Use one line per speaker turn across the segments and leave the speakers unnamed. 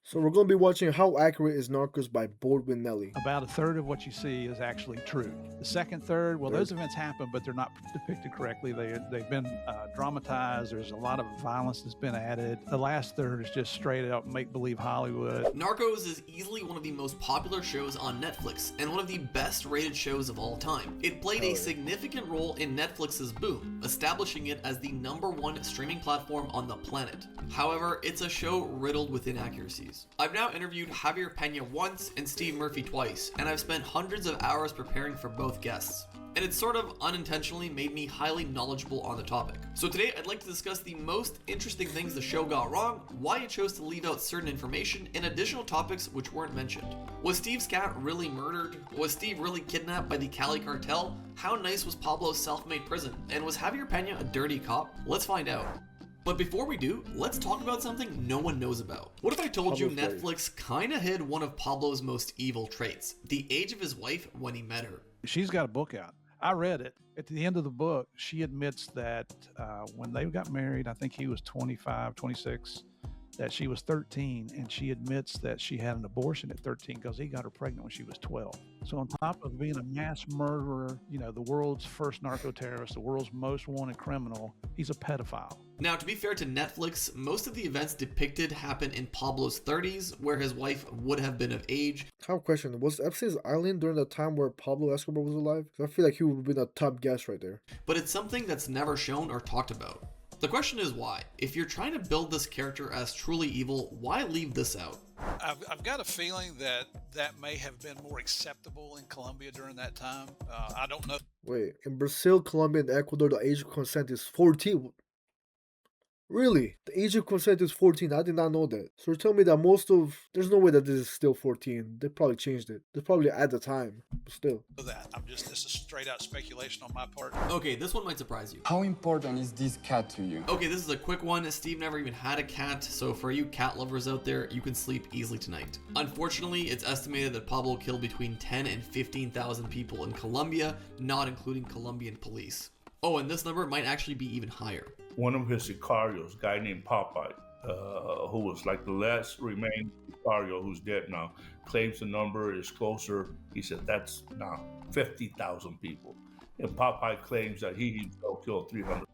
So we're gonna be watching How Accurate is Narcos by Boardwin Nelly.
About a third of what you see is actually true. The second third, well, those events happen, but they're not depicted correctly. They've been dramatized. There's a lot of violence that's been added. The last third is just straight out make-believe Hollywood.
Narcos is easily one of the most popular shows on Netflix and one of the best rated shows of all time. It played a significant role in Netflix's boom, establishing it as the #1 streaming platform on the planet. However, it's a show riddled with inaccuracies. I've now interviewed Javier Pena once and Steve Murphy twice, and I've spent hundreds of hours preparing for both guests. And it's sort of unintentionally made me highly knowledgeable on the topic. So today I'd like to discuss the most interesting things the show got wrong, why it chose to leave out certain information, and additional topics which weren't mentioned. Was Steve's cat really murdered? Was Steve really kidnapped by the Cali cartel? How nice was Pablo's self-made prison? And was Javier Pena a dirty cop? Let's find out. But before we do, let's talk about something no one knows about. What if I told you Netflix kinda hid one of Pablo's most evil traits? The age of his wife when he met her.
She's got a book out. I read it. At the end of the book, she admits that when they got married, I think he was 25, 26, that she was 13, and she admits that she had an abortion at 13 because he got her pregnant when she was 12. So on top of being a mass murderer, you know, the world's first narco-terrorist, the world's most wanted criminal, he's a pedophile.
Now, to be fair to Netflix, most of the events depicted happen in Pablo's 30s, where his wife would have been of age.
I have a question. Was Epstein's Island during the time where Pablo Escobar was alive? 'Cause I feel like he would have been a top guest right there.
But it's something that's never shown or talked about. The question is why? If you're trying to build this character as truly evil, why leave this out?
I've got a feeling that that may have been more acceptable in Colombia during that time. I don't know.
Wait, in Brazil, Colombia, and Ecuador, the age of consent is 14. Really? The age of consent is 14. I did not know that. So you're telling me that there's no way that this is still 14. They probably changed it. They probably at the time, but still.
This is straight out speculation on my part.
Okay, this one might surprise you.
How important is this cat to you?
Okay, this is a quick one. Steve never even had a cat, so for you cat lovers out there, you can sleep easily tonight. Unfortunately, it's estimated that Pablo killed between 10 and 15,000 people in Colombia, not including Colombian police. Oh, and this number might actually be even higher.
One of his sicarios, a guy named Popeye, who was like the last remaining sicario who's dead now, claims the number is closer. He said that's now 50,000 people. And Popeye claims that he himself killed 300.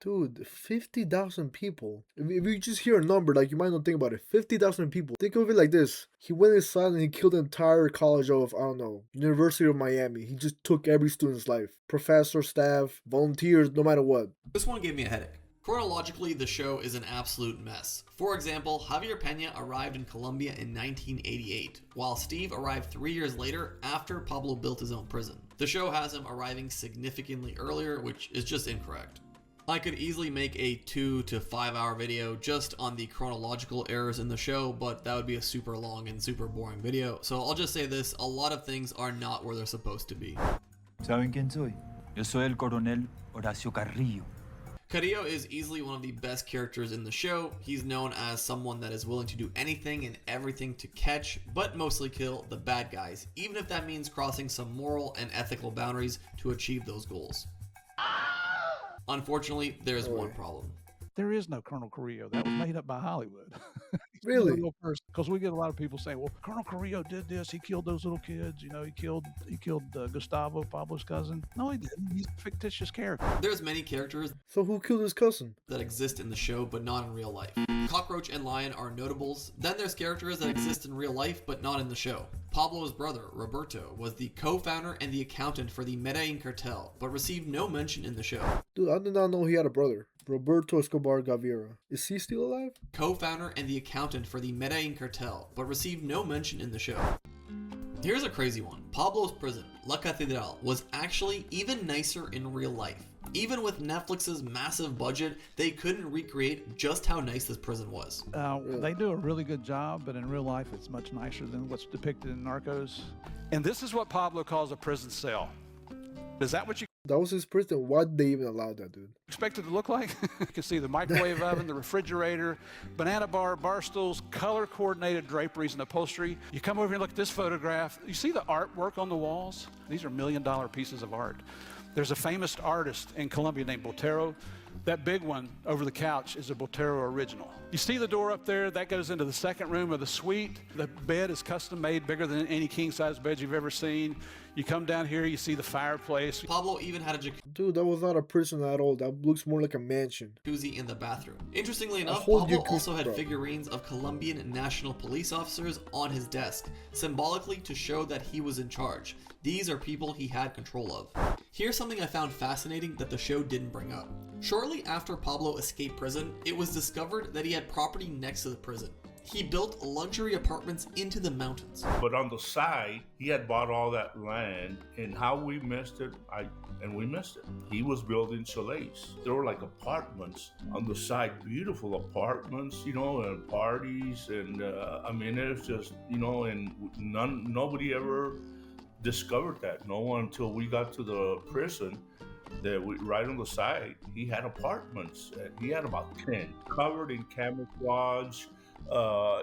Dude, 50,000 people. If you just hear a number, like you might not think about it. 50,000 people. Think of it like this. He went inside and he killed the entire college of, I don't know, University of Miami. He just took every student's life. Professor, staff, volunteers, no matter what.
This one gave me a headache. Chronologically, the show is an absolute mess. For example, Javier Pena arrived in Colombia in 1988, while Steve arrived 3 years later after Pablo built his own prison. The show has him arriving significantly earlier, which is just incorrect. I could easily make a 2 to 5 hour video just on the chronological errors in the show, but that would be a super long and super boring video. So I'll just say this, a lot of things are not where they're supposed to be.
¿Saben quién soy? Yo soy el coronel Horacio Carrillo.
Carrillo is easily one of the best characters in the show. He's known as someone that is willing to do anything and everything to catch, but mostly kill the bad guys, even if that means crossing some moral and ethical boundaries to achieve those goals. Unfortunately, there's one problem.
There is no Colonel Carrillo. That was made up by Hollywood.
Really?
Because we get a lot of people saying, well, Colonel Carrillo did this. He killed those little kids. You know, he killed Gustavo, Pablo's cousin. No, he didn't. He's a fictitious character.
There's many characters
So who killed his cousin?
that exist in the show, but not in real life. Cockroach and Lion are notables. Then there's characters that exist in real life, but not in the show. Pablo's brother, Roberto, was the co-founder and the accountant for the Medellin cartel, but received no mention in the show.
Dude, I did not know he had a brother. Roberto Escobar Gaviria. Is he still alive?
Co-founder and the accountant for the Medellin cartel, but received no mention in the show. Here's a crazy one. Pablo's prison, La Catedral, was actually even nicer in real life. Even with Netflix's massive budget, they couldn't recreate just how nice this prison was.
They do a really good job, but in real life, it's much nicer than what's depicted in Narcos.
And this is what Pablo calls a prison cell. Is that what you
That was his prison. Why did they even allow that, dude?
expect it to look like? You can see the microwave oven, the refrigerator, banana bar, bar stools, color-coordinated draperies and upholstery. You come over here and look at this photograph. You see the artwork on the walls? These are $1 million pieces of art. There's a famous artist in Colombia named Botero That big one over the couch is a Botero original. You see the door up there? That goes into the second room of the suite. The bed is custom made, bigger than any king-size bed you've ever seen. You come down here, you see the fireplace.
Pablo even had a
Dude, that was not a prison at all. That looks more like a mansion.
jacuzzi in the bathroom. Interestingly enough,
whole
Pablo
jacuzzi,
also had
bro.
figurines of Colombian national police officers on his desk, symbolically to show that he was in charge. These are people he had control of. Here's something I found fascinating that the show didn't bring up. Shortly after Pablo escaped prison, it was discovered that he had property next to the prison. He built luxury apartments into the mountains.
But on the side, he had bought all that land, and how we missed it, we missed it. He was building chalets. There were like apartments on the side, beautiful apartments, you know, and parties, and I mean, it was just, you know, and nobody ever discovered that. No one until we got to the prison. Right on the side, he had apartments. He had about 10, covered in camouflage,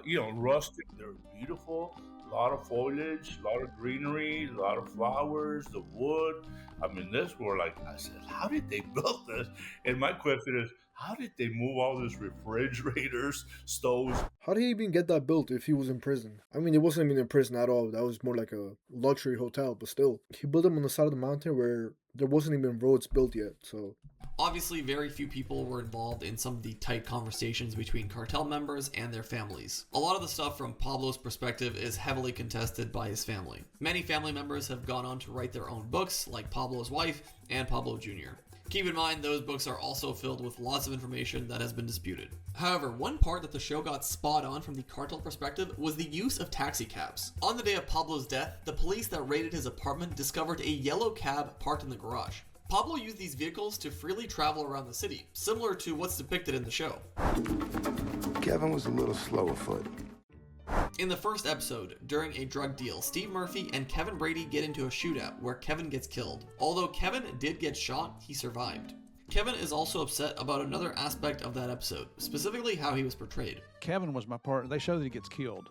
you know, rustic. They're beautiful. A lot of foliage, a lot of greenery, a lot of flowers, the wood. I mean, this were like, I said, how did they build this? And my question is, how did they move all these refrigerators, stoves?
How did he even get that built if he was in prison? I mean, it wasn't even in prison at all. That was more like a luxury hotel, but still. He built them on the side of the mountain where there wasn't even roads built yet, so...
Obviously, very few people were involved in some of the tight conversations between cartel members and their families. A lot of the stuff from Pablo's perspective is heavily contested by his family. Many family members have gone on to write their own books, like Pablo's wife and Pablo Jr. Keep in mind, those books are also filled with lots of information that has been disputed. However, one part that the show got spot on from the cartel perspective was the use of taxi cabs. On the day of Pablo's death, the police that raided his apartment discovered a yellow cab parked in the garage. Pablo used these vehicles to freely travel around the city, similar to what's depicted in the show.
Kevin was a little slow afoot.
In the first episode, during a drug deal, Steve Murphy and Kevin Brady get into a shootout where Kevin gets killed. Although Kevin did get shot, he survived. Kevin is also upset about another aspect of that episode, specifically how he was portrayed.
Kevin was my partner. They show that he gets killed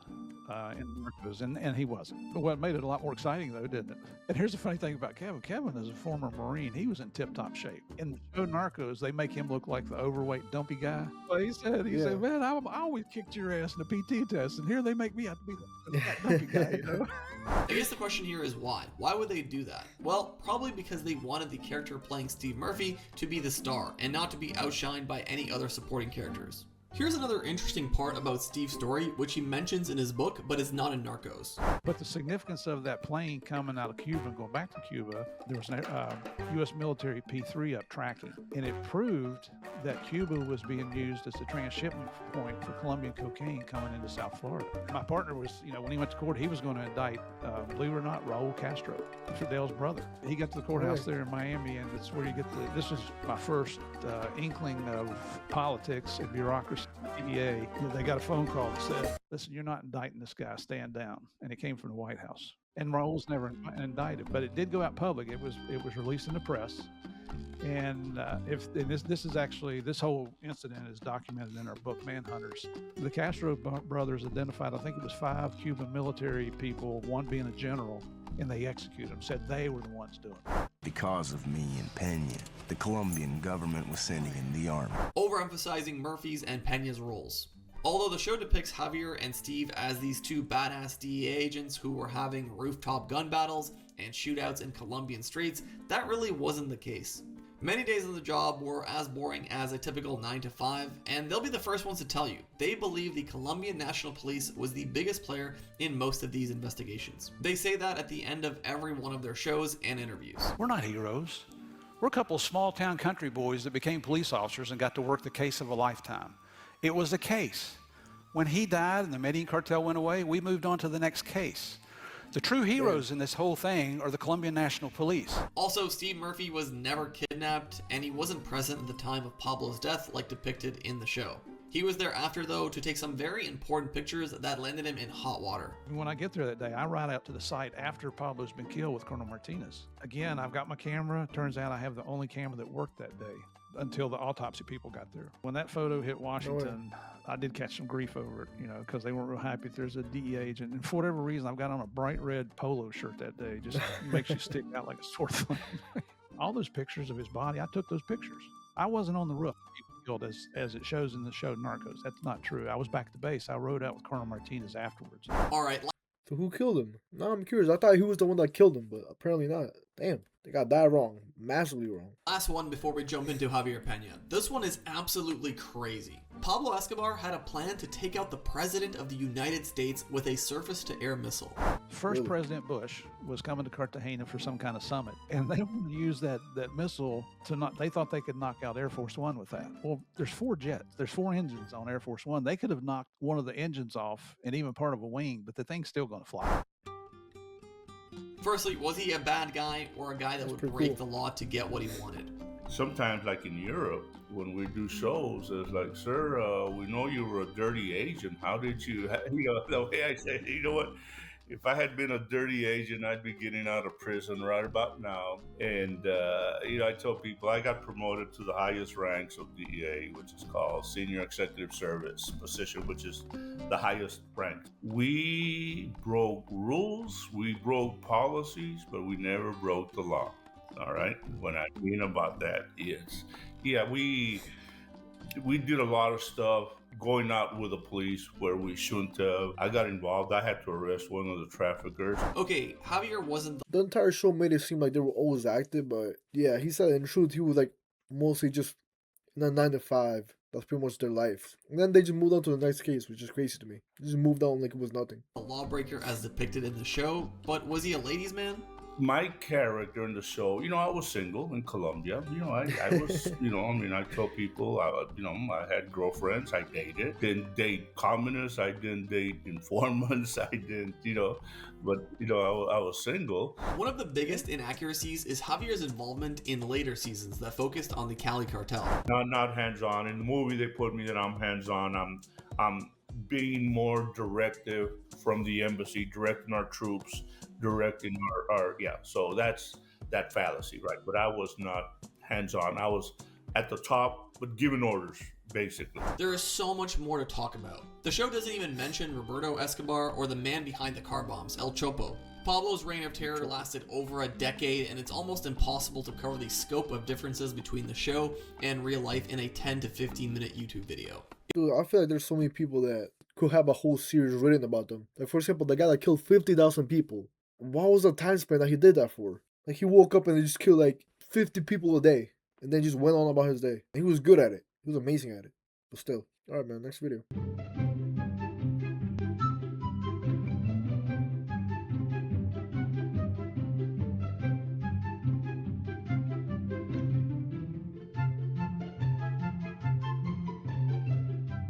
in Narcos, and he wasn't. But what made it a lot more exciting, though, didn't it? And here's the funny thing about Kevin. Kevin is a former Marine. He was in tip-top shape. In the show Narcos, they make him look like the overweight, dumpy guy. But he said, man, I always kicked your ass in the PT test, and here they make me out to be that dumpy guy, you know?
I guess the question here is why? Why would they do that? Well, probably because they wanted the character playing Steve Murphy to be the star and not to be outshined by any other supporting characters. Here's another interesting part about Steve's story, which he mentions in his book, but is not in Narcos.
But the significance of that plane coming out of Cuba and going back to Cuba, there was an U.S. military P-3 up tracking, and it proved that Cuba was being used as a transshipment point for Colombian cocaine coming into South Florida. My partner was, when he went to court, he was going to indict, believe it or not, Raul Castro, Fidel's brother. He got to the courthouse there in Miami, and it's where you get this was my first inkling of politics and bureaucracy. DEA, they got a phone call that said, listen, you're not indicting this guy, stand down. And it came from the White House. And Raul's never indicted, but it did go out public. It was released in the press. And this whole incident is documented in our book, Manhunters. The Castro brothers identified, I think it was 5 Cuban military people, one being a general, and they executed them, said they were the ones doing it.
Because of me and Pena, the Colombian government was sending in the army.
Overemphasizing Murphy's and Pena's roles. Although the show depicts Javier and Steve as these two badass DEA agents who were having rooftop gun battles and shootouts in Colombian streets, that really wasn't the case. Many days on the job were as boring as a typical 9 to 5, and they'll be the first ones to tell you they believe the Colombian National Police was the biggest player in most of these investigations. They say that at the end of every one of their shows and interviews.
We're not heroes. We're a couple of small town country boys that became police officers and got to work the case of a lifetime. It was a case. When he died and the Medellin cartel went away, we moved on to the next case. The true heroes in this whole thing are the Colombian National Police.
Also, Steve Murphy was never kidnapped, and he wasn't present at the time of Pablo's death like depicted in the show. He was there after, though, to take some very important pictures that landed him in hot water.
When I get there that day, I ride out to the site after Pablo's been killed with Colonel Martinez. Again, I've got my camera. Turns out I have the only camera that worked that day until the autopsy people got there. When that photo hit Washington, I did catch some grief over it, because they weren't real happy if there's a DEA agent. And for whatever reason, I've got on a bright red polo shirt that day. Just makes you stick out like a sore thumb. All those pictures of his body, I took those pictures. I wasn't on the roof killed as it shows in the show Narcos. That's not true. I was back at the base. I rode out with Colonel Martinez afterwards.
All right.
So who killed him? Now I'm curious. I thought he was the one that killed him, but apparently not. Damn, they got that wrong. Massively wrong.
Last one before we jump into Javier Pena. This one is absolutely crazy. Pablo Escobar had a plan to take out the President of the United States with a surface-to-air missile.
First President Bush was coming to Cartagena for some kind of summit, and they wanted to use that missile to not. They thought they could knock out Air Force One with that. Well, there's 4 jets. There's 4 engines on Air Force One. They could have knocked one of the engines off and even part of a wing, but the thing's still going to fly.
Firstly, was he a bad guy or a guy that would break the law to get what he wanted?
Sometimes, like in Europe, when we do shows, it's like, sir, we know you were a dirty agent. How did you, the way I say, you know what? If I had been a dirty agent, I'd be getting out of prison right about now. And, I tell people I got promoted to the highest ranks of DEA, which is called Senior Executive Service position, which is the highest rank. We broke rules, we broke policies, but we never broke the law. All right. When I mean about that is, we did a lot of stuff going out with the police where we shouldn't have. I got involved. I had to arrest one of the traffickers.
Okay, Javier wasn't
The entire show made it seem like they were always active, but yeah, he said in truth he was like mostly just in a 9 to 5. That's pretty much their life. And then they just moved on to the next case, which is crazy to me. They just moved on like it was nothing.
a lawbreaker as depicted in the show, but was he a ladies' man?
My character in the show, I was single in Colombia. I was, I tell people, I had girlfriends, I dated. Didn't date communists, I didn't date informants, I didn't, but, I was single.
One of the biggest inaccuracies is Javier's involvement in later seasons that focused on the Cali cartel.
Not hands-on. In the movie, they put me that I'm hands-on. I'm being more directive from the embassy, directing our troops, directing our so that's that fallacy, right? But I was not hands-on. I was at the top, but giving orders, basically.
There is so much more to talk about. The show doesn't even mention Roberto Escobar or the man behind the car bombs, El Chopo. Pablo's reign of terror lasted over a decade, and it's almost impossible to cover the scope of differences between the show and real life in a 10 to 15 minute YouTube video.
Dude, I feel like there's so many people that could have a whole series written about them. Like, for example, the guy that killed 50,000 people. What was the time span that he did that for? Like, he woke up and he just killed like 50 people a day and then just went on about his day. And he was good at it. He was amazing at it. But still. Alright, man, next video.